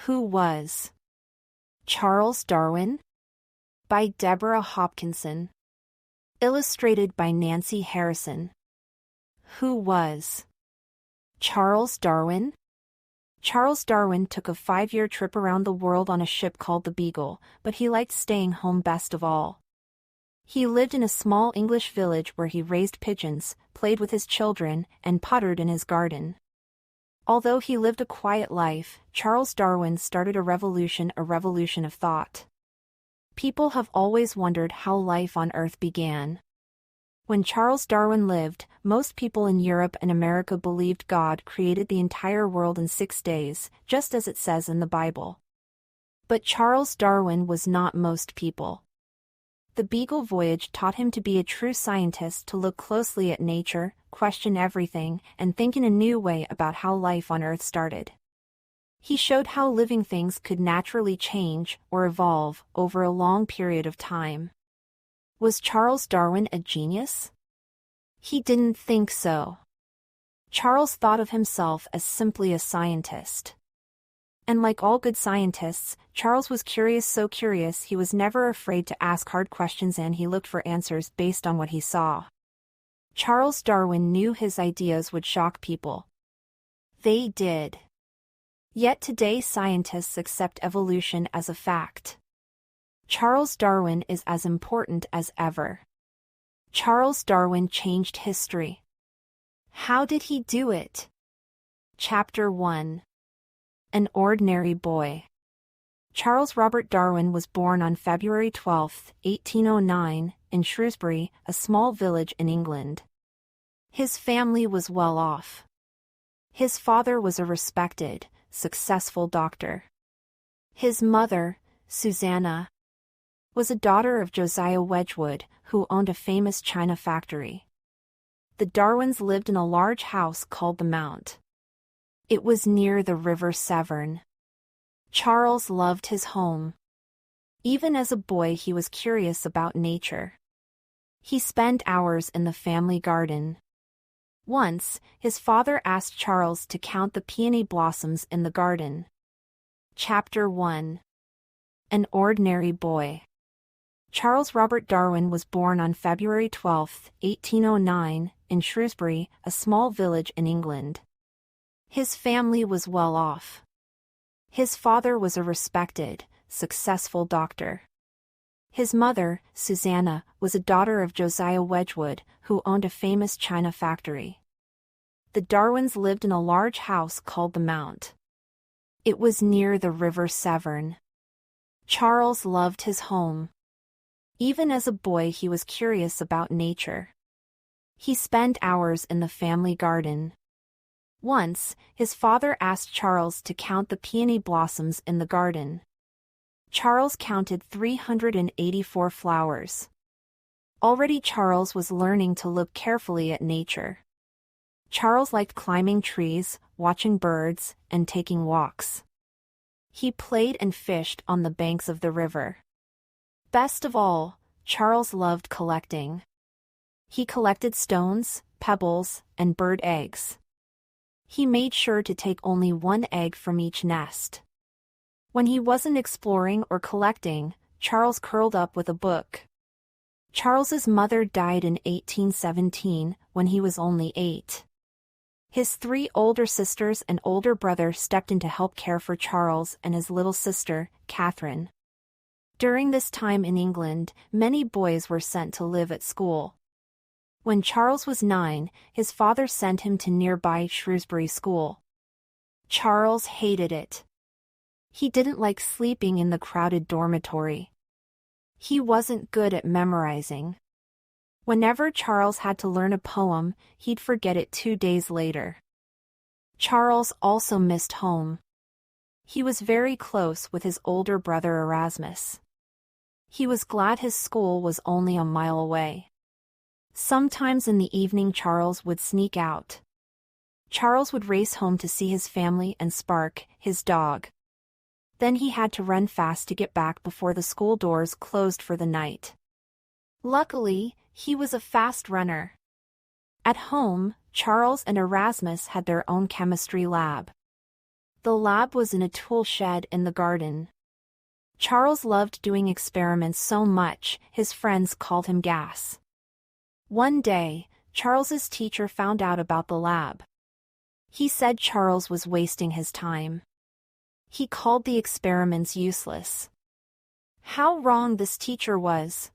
Who was Charles Darwin? By Deborah Hopkinson. Illustrated by Nancy Harrison. Who was Charles Darwin? Charles Darwin took a 5-year trip around the world on a ship called the Beagle, but he liked staying home best of all. He lived in a small English village where he raised pigeons, played with his children, and pottered in his garden. Although he lived a quiet life, Charles Darwin started a revolution of thought. People have always wondered how life on Earth began. When Charles Darwin lived, most people in Europe and America believed God created the entire world in 6 days, just as it says in the Bible. But Charles Darwin was not most people. The Beagle voyage taught him to be a true scientist, to look closely at nature, question everything, and think in a new way about how life on Earth started. He showed how living things could naturally change or evolve over a long period of time. Was Charles Darwin a genius? He didn't think so. Charles thought of himself as simply a scientist. And like all good scientists, Charles was curious, so curious he was never afraid to ask hard questions, and he looked for answers based on what he saw. Charles Darwin knew his ideas would shock people. They did. Yet today scientists accept evolution as a fact. Charles Darwin is as important as ever. Charles Darwin changed history. How did he do it? Chapter 1. An ordinary boy. Charles Robert Darwin was born on February 12, 1809, in Shrewsbury, a small village in England. His family was well off. His father was a respected, successful doctor. His mother, Susanna, was a daughter of Josiah Wedgwood, who owned a famous china factory. The Darwins lived in a large house called the Mount. It was near the River Severn. Charles loved his home. Even as a boy he was curious about nature. He spent hours in the family garden. Once, his father asked Charles to count the peony blossoms in the garden. Chapter 1. An ordinary boy. Charles Robert Darwin was born on February 12, 1809, in Shrewsbury, a small village in England. His family was well off. His father was a respected, successful doctor. His mother, Susanna, was a daughter of Josiah Wedgwood, who owned a famous china factory. The Darwins lived in a large house called the Mount. It was near the River Severn. Charles loved his home. Even as a boy he was curious about nature. He spent hours in the family garden. Once, his father asked Charles to count the peony blossoms in the garden. Charles counted 384 flowers. Already Charles was learning to look carefully at nature. Charles liked climbing trees, watching birds, and taking walks. He played and fished on the banks of the river. Best of all, Charles loved collecting. He collected stones, pebbles, and bird eggs. He made sure to take only one egg from each nest. When he wasn't exploring or collecting, Charles curled up with a book. Charles's mother died in 1817, when he was only 8. His 3 older sisters and older brother stepped in to help care for Charles and his little sister, Catherine. During this time in England, many boys were sent to live at school. When Charles was 9, his father sent him to nearby Shrewsbury School. Charles hated it. He didn't like sleeping in the crowded dormitory. He wasn't good at memorizing. Whenever Charles had to learn a poem, he'd forget it 2 days later. Charles also missed home. He was very close with his older brother Erasmus. He was glad his school was only a mile away. Sometimes in the evening Charles would sneak out. Charles would race home to see his family and Spark, his dog. Then he had to run fast to get back before the school doors closed for the night. Luckily, he was a fast runner. At home, Charles and Erasmus had their own chemistry lab. The lab was in a tool shed in the garden. Charles loved doing experiments so much, his friends called him Gas. One day, Charles's teacher found out about the lab. He said Charles was wasting his time. He called the experiments useless. How wrong this teacher was.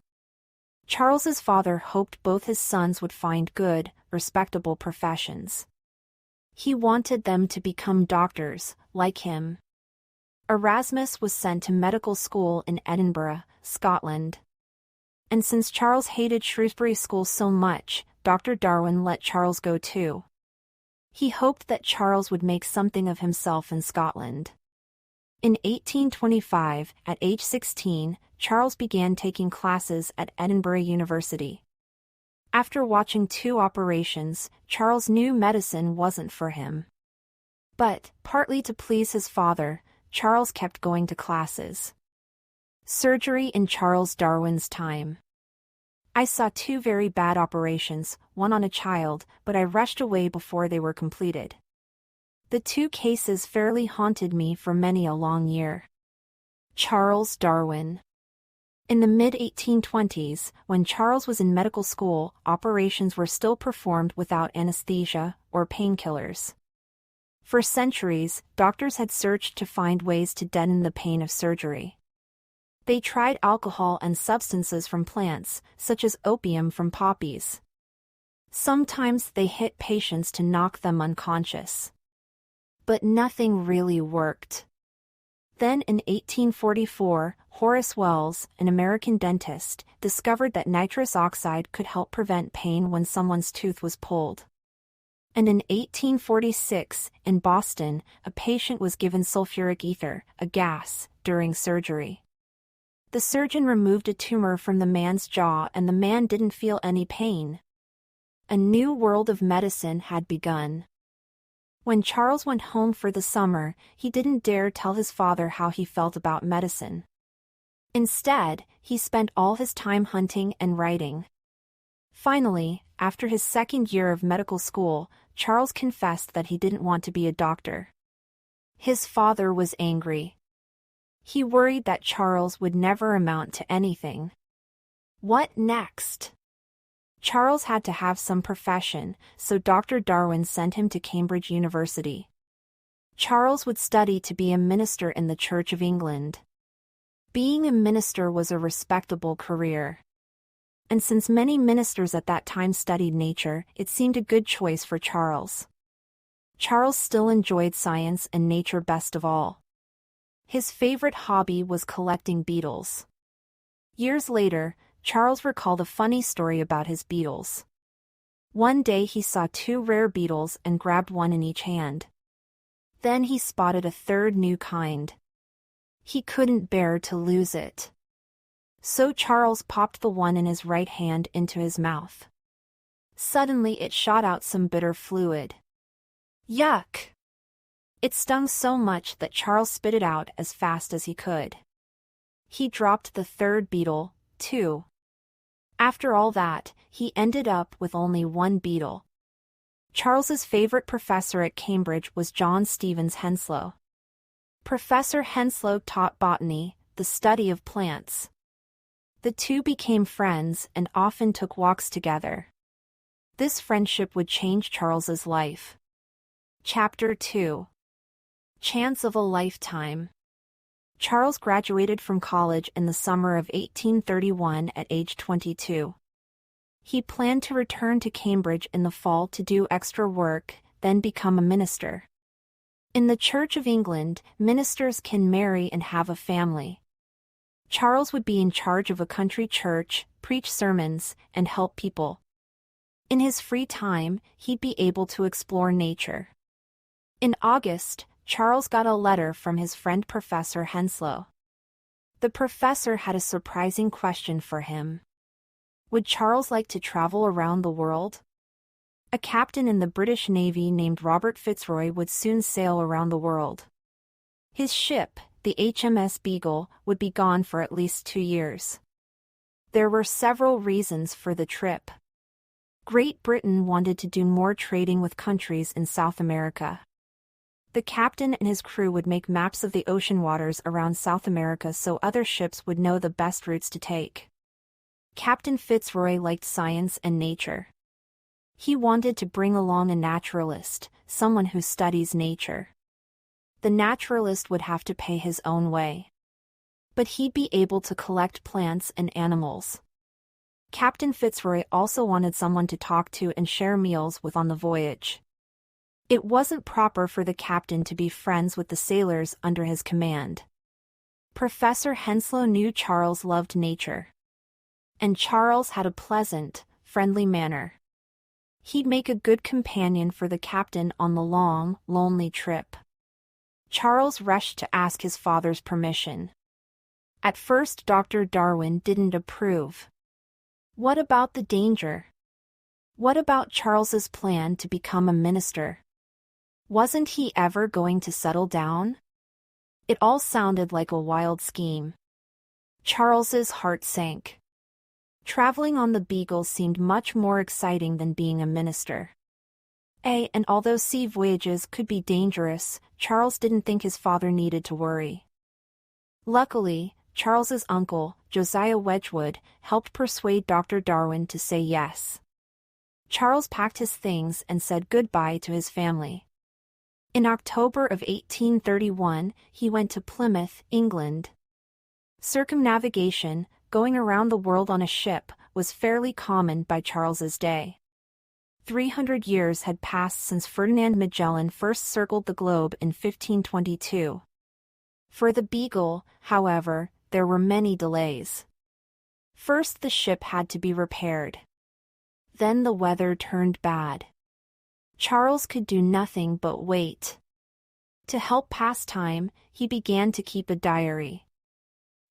Charles's father hoped both his sons would find good, respectable professions. He wanted them to become doctors, like him. Erasmus was sent to medical school in Edinburgh, Scotland. And since Charles hated Shrewsbury School so much, Dr. Darwin let Charles go too. He hoped that Charles would make something of himself in Scotland. In 1825, at age 16, Charles began taking classes at Edinburgh University. After watching 2 operations, Charles knew medicine wasn't for him. But, partly to please his father, Charles kept going to classes. Surgery in Charles Darwin's time. I saw 2 very bad operations, one on a child, but I rushed away before they were completed. The 2 cases fairly haunted me for many a long year. Charles Darwin. In the mid-1820s, when Charles was in medical school, operations were still performed without anesthesia or painkillers. For centuries, doctors had searched to find ways to deaden the pain of surgery. They tried alcohol and substances from plants, such as opium from poppies. Sometimes they hit patients to knock them unconscious. But nothing really worked. Then in 1844, Horace Wells, an American dentist, discovered that nitrous oxide could help prevent pain when someone's tooth was pulled. And in 1846, in Boston, a patient was given sulfuric ether, a gas, during surgery. The surgeon removed a tumor from the man's jaw and the man didn't feel any pain. A new world of medicine had begun. When Charles went home for the summer, he didn't dare tell his father how he felt about medicine. Instead, he spent all his time hunting and writing. Finally, after his 2nd year of medical school, Charles confessed that he didn't want to be a doctor. His father was angry. He worried that Charles would never amount to anything. What next? Charles had to have some profession, so Dr. Darwin sent him to Cambridge University. Charles would study to be a minister in the Church of England. Being a minister was a respectable career. And since many ministers at that time studied nature, it seemed a good choice for Charles. Charles still enjoyed science and nature best of all. His favorite hobby was collecting beetles. Years later, Charles recalled a funny story about his beetles. One day he saw 2 rare beetles and grabbed one in each hand. Then he spotted a 3rd new kind. He couldn't bear to lose it. So Charles popped the one in his right hand into his mouth. Suddenly it shot out some bitter fluid. Yuck! It stung so much that Charles spit it out as fast as he could. He dropped the 3rd beetle, too. After all that, he ended up with only 1 beetle. Charles's favorite professor at Cambridge was John Stevens Henslow. Professor Henslow taught botany, the study of plants. The 2 became friends and often took walks together. This friendship would change Charles's life. Chapter 2. Chance of a Lifetime. Charles graduated from college in the summer of 1831 at age 22. He planned to return to Cambridge in the fall to do extra work, then become a minister. In the Church of England, ministers can marry and have a family. Charles would be in charge of a country church, preach sermons, and help people. In his free time, he'd be able to explore nature. In August, Charles got a letter from his friend Professor Henslow. The professor had a surprising question for him. Would Charles like to travel around the world? A captain in the British Navy named Robert Fitzroy would soon sail around the world. His ship, the HMS Beagle, would be gone for at least 2 years. There were several reasons for the trip. Great Britain wanted to do more trading with countries in South America. The captain and his crew would make maps of the ocean waters around South America so other ships would know the best routes to take. Captain Fitzroy liked science and nature. He wanted to bring along a naturalist, someone who studies nature. The naturalist would have to pay his own way. But he'd be able to collect plants and animals. Captain Fitzroy also wanted someone to talk to and share meals with on the voyage. It wasn't proper for the captain to be friends with the sailors under his command. Professor Henslow knew Charles loved nature. And Charles had a pleasant, friendly manner. He'd make a good companion for the captain on the long, lonely trip. Charles rushed to ask his father's permission. At first, Dr. Darwin didn't approve. What about the danger? What about Charles's plan to become a minister? Wasn't he ever going to settle down? It all sounded like a wild scheme. Charles's heart sank. Traveling on the Beagle seemed much more exciting than being a minister. And although sea voyages could be dangerous, Charles didn't think his father needed to worry. Luckily, Charles's uncle, Josiah Wedgwood, helped persuade Dr. Darwin to say yes. Charles packed his things and said goodbye to his family. In October of 1831, he went to Plymouth, England. Circumnavigation, going around the world on a ship, was fairly common by Charles's day. 300 years had passed since Ferdinand Magellan first circled the globe in 1522. For the Beagle, however, there were many delays. First, the ship had to be repaired. Then the weather turned bad. Charles could do nothing but wait. To help pass time, he began to keep a diary.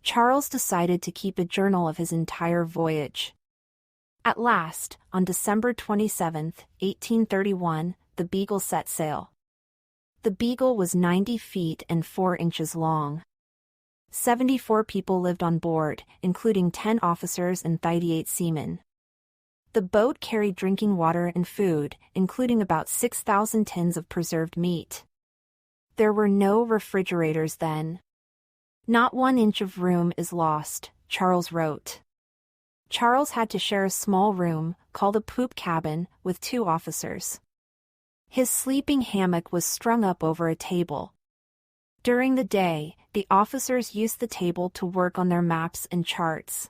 Charles decided to keep a journal of his entire voyage. At last, on December 27, 1831, the Beagle set sail. The Beagle was 90 feet and 4 inches long. 74 people lived on board, including 10 officers and 38 seamen. The boat carried drinking water and food, including about 6,000 tins of preserved meat. There were no refrigerators then. Not 1 inch of room is lost, Charles wrote. Charles had to share a small room, called a poop cabin, with 2 officers. His sleeping hammock was strung up over a table. During the day, the officers used the table to work on their maps and charts.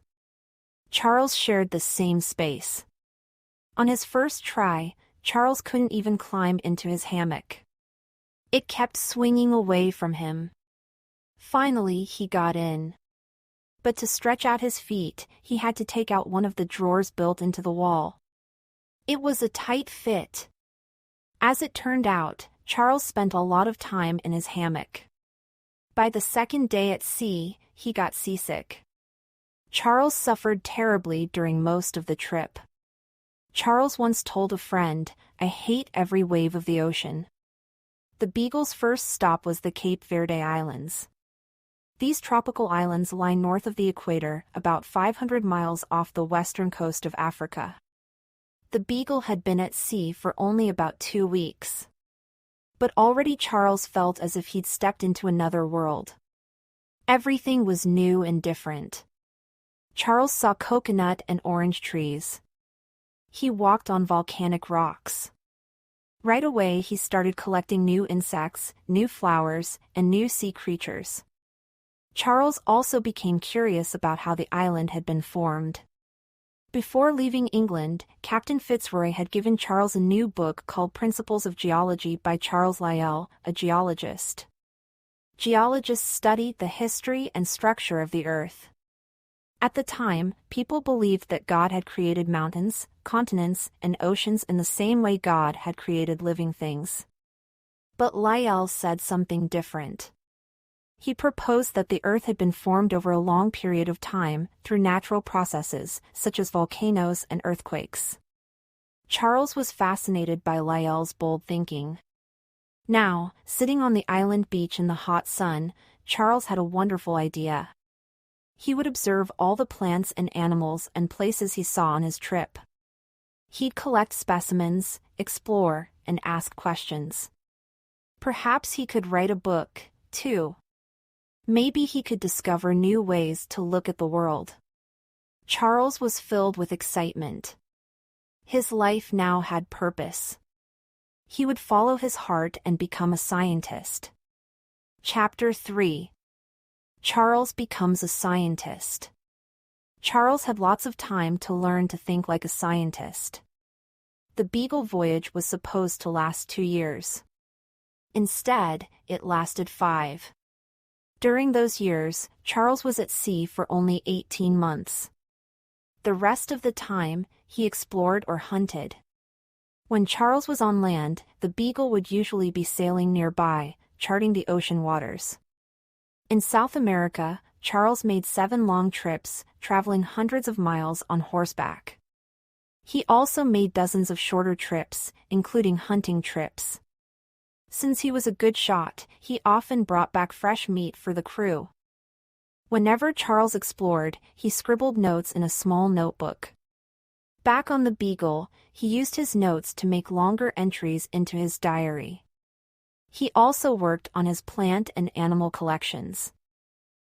Charles shared the same space. On his first try, Charles couldn't even climb into his hammock. It kept swinging away from him. Finally, he got in. But to stretch out his feet, he had to take out one of the drawers built into the wall. It was a tight fit. As it turned out, Charles spent a lot of time in his hammock. By the second day at sea, he got seasick. Charles suffered terribly during most of the trip. Charles once told a friend, "I hate every wave of the ocean." The Beagle's first stop was the Cape Verde Islands. These tropical islands lie north of the equator, about 500 miles off the western coast of Africa. The Beagle had been at sea for only about 2 weeks. But already Charles felt as if he'd stepped into another world. Everything was new and different. Charles saw coconut and orange trees. He walked on volcanic rocks. Right away he started collecting new insects, new flowers, and new sea creatures. Charles also became curious about how the island had been formed. Before leaving England, Captain Fitzroy had given Charles a new book called Principles of Geology by Charles Lyell, a geologist. Geologists studied the history and structure of the Earth. At the time, people believed that God had created mountains, continents, and oceans in the same way God had created living things. But Lyell said something different. He proposed that the Earth had been formed over a long period of time, through natural processes, such as volcanoes and earthquakes. Charles was fascinated by Lyell's bold thinking. Now, sitting on the island beach in the hot sun, Charles had a wonderful idea. He would observe all the plants and animals and places he saw on his trip. He'd collect specimens, explore, and ask questions. Perhaps he could write a book, too. Maybe he could discover new ways to look at the world. Charles was filled with excitement. His life now had purpose. He would follow his heart and become a scientist. Chapter 3. Charles becomes a scientist. Charles had lots of time to learn to think like a scientist. The Beagle voyage was supposed to last 2 years. Instead, it lasted 5. During those years, Charles was at sea for only 18 months. The rest of the time, he explored or hunted. When Charles was on land, the Beagle would usually be sailing nearby, charting the ocean waters. In South America, Charles made 7 long trips, traveling hundreds of miles on horseback. He also made dozens of shorter trips, including hunting trips. Since he was a good shot, he often brought back fresh meat for the crew. Whenever Charles explored, he scribbled notes in a small notebook. Back on the Beagle, he used his notes to make longer entries into his diary. He also worked on his plant and animal collections.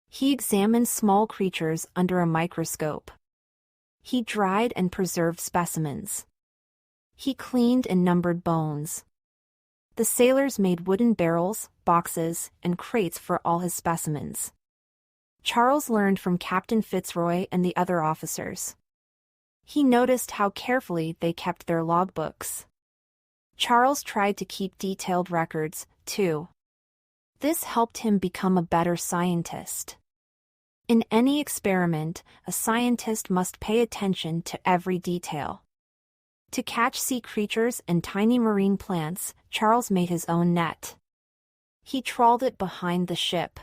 He examined small creatures under a microscope. He dried and preserved specimens. He cleaned and numbered bones. The sailors made wooden barrels, boxes, and crates for all his specimens. Charles learned from Captain Fitzroy and the other officers. He noticed how carefully they kept their logbooks. Charles tried to keep detailed records, too. This helped him become a better scientist. In any experiment, a scientist must pay attention to every detail. To catch sea creatures and tiny marine plants, Charles made his own net. He trawled it behind the ship.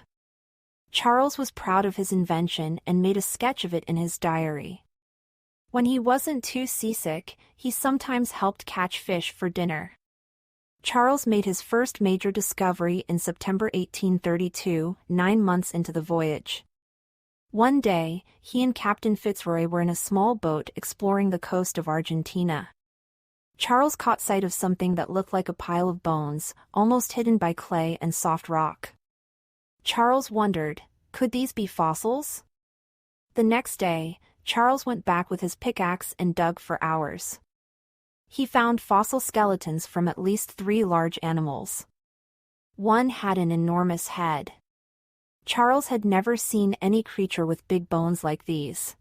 Charles was proud of his invention and made a sketch of it in his diary. When he wasn't too seasick, he sometimes helped catch fish for dinner. Charles made his first major discovery in September 1832, 9 months into the voyage. One day, he and Captain Fitzroy were in a small boat exploring the coast of Argentina. Charles caught sight of something that looked like a pile of bones, almost hidden by clay and soft rock. Charles wondered, could these be fossils? The next day, Charles went back with his pickaxe and dug for hours. He found fossil skeletons from at least 3 large animals. One had an enormous head. Charles had never seen any creature with big bones like these.